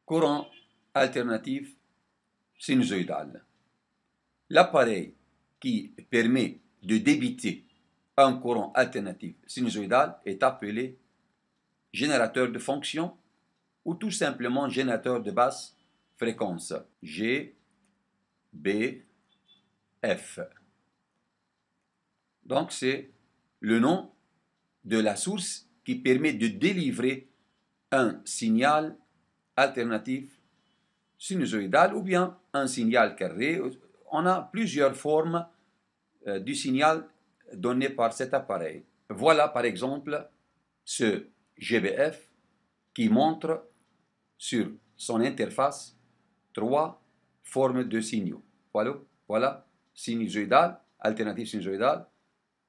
Courant alternatif sinusoïdal. L'appareil qui permet de débiter un courant alternatif sinusoïdal est appelé générateur de fonction ou tout simplement générateur de basse fréquence, G, B, F. Donc c'est le nom de la source qui permet de délivrer un signal alternatif sinusoïdal ou bien un signal carré. On a plusieurs formes du signal donné par cet appareil. Voilà par exemple ce GBF qui montre sur son interface trois formes de signaux. Voilà sinusoïdal, alternative sinusoïdale,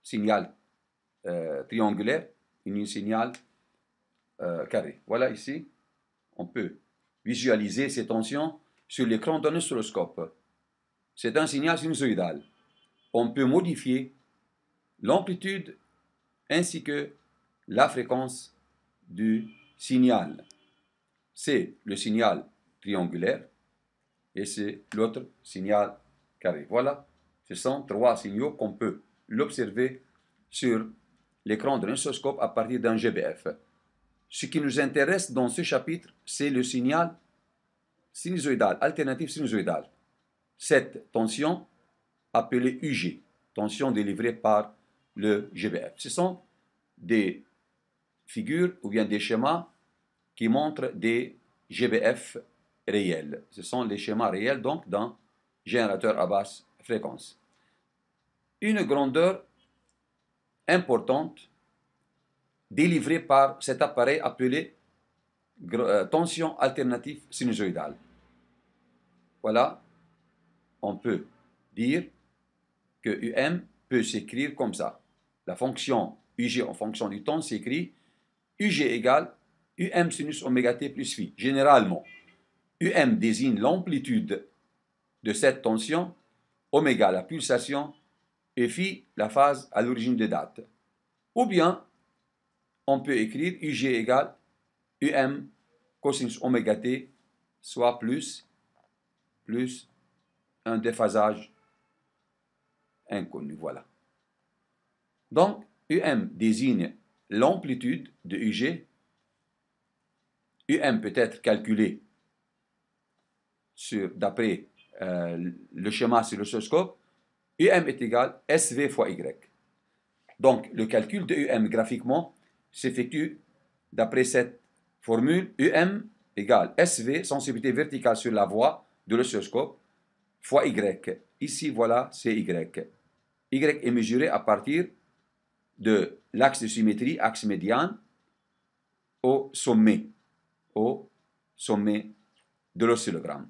signal triangulaire et un signal carré. Voilà ici, on peut visualiser ces tensions sur l'écran d'un oscilloscope. C'est un signal sinusoïdal. On peut modifier l'amplitude ainsi que la fréquence du signal. C'est le signal triangulaire et c'est l'autre signal carré. Voilà, ce sont trois signaux qu'on peut l'observer sur l'écran d'un oscilloscope à partir d'un GBF. Ce qui nous intéresse dans ce chapitre, c'est le signal sinusoïdal, alternatif sinusoïdal. Cette tension appelée UG, tension délivrée par le GBF. Ce sont des figures ou bien des schémas qui montrent des GBF réels. Ce sont les schémas réels donc d'un générateur à basse fréquence. Une grandeur importante délivrée par cet appareil appelé tension alternative sinusoïdale. Voilà, on peut dire que UM peut s'écrire comme ça. La fonction UG en fonction du temps s'écrit UG égale UM sinus oméga t plus phi. Généralement, UM désigne l'amplitude de cette tension, oméga la pulsation et phi la phase à l'origine des dates. Ou bien, on peut écrire UG égale UM cosinus oméga t, soit plus un déphasage inconnu. Voilà. Donc, UM désigne l'amplitude de UG. UM peut être calculé d'après le schéma sur l'oscilloscope. UM est égal SV fois Y. Donc, le calcul de UM graphiquement s'effectue d'après cette formule. UM égale SV, sensibilité verticale sur la voie de l'oscilloscope, fois Y. Ici, voilà, c'est Y. Y est mesuré à partir de l'axe de symétrie, axe médian, au sommet de l'oscillogramme.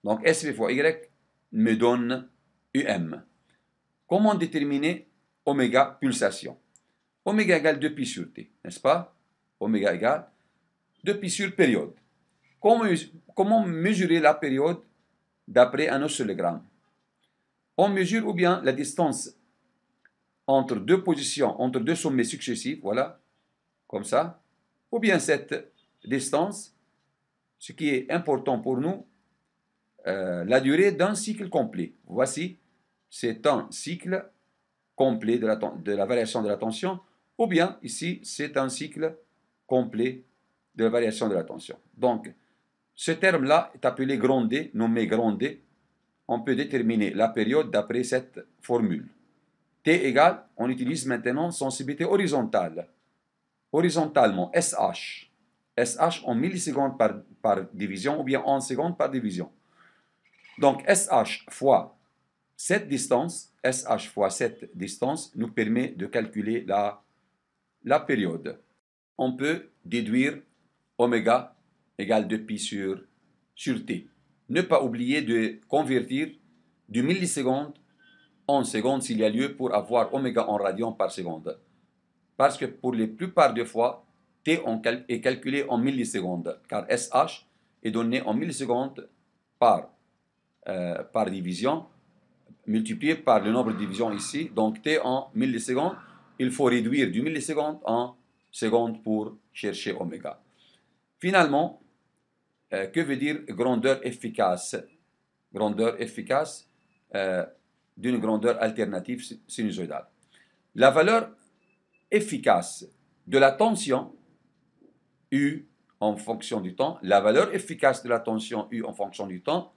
Donc, SV fois Y me donne UM. Comment déterminer oméga pulsation? Oméga égale 2pi sur T, n'est-ce pas? Oméga égale 2pi sur période. Comment mesurer la période d'après un oscillogramme? On mesure ou bien la distance entre deux positions, entre deux sommets successifs, voilà, comme ça, ou bien cette distance, ce qui est important pour nous, la durée d'un cycle complet. Voici, c'est un cycle complet de la variation de la tension, ou bien ici, c'est un cycle complet de la variation de la tension. Donc, ce terme-là est appelé grand D, nommé grand D. On peut déterminer la période d'après cette formule. T égale, on utilise maintenant sensibilité horizontale. Horizontalement, SH. SH en millisecondes par division ou bien en secondes par division. Donc, SH fois cette distance, nous permet de calculer la période. On peut déduire oméga égale 2pi sur T. Ne pas oublier de convertir du milliseconde en seconde s'il y a lieu pour avoir oméga en radians par seconde. Parce que pour la plupart des fois, T est calculé en millisecondes, car SH est donné en millisecondes par division, multiplié par le nombre de divisions ici. Donc T en millisecondes, il faut réduire du milliseconde en seconde pour chercher oméga. Finalement, que veut dire grandeur efficace? Grandeur efficace d'une grandeur alternative sinusoïdale. La valeur efficace de la tension U en fonction du temps, la valeur efficace de la tension U en fonction du temps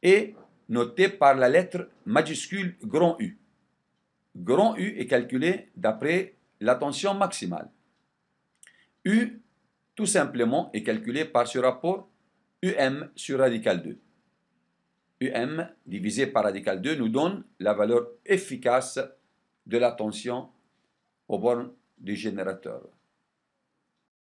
est notée par la lettre majuscule grand U. Grand U est calculé d'après la tension maximale. U, tout simplement, est calculé par ce rapport UM sur radical 2. UM divisé par radical 2 nous donne la valeur efficace de la tension aux bornes du générateur.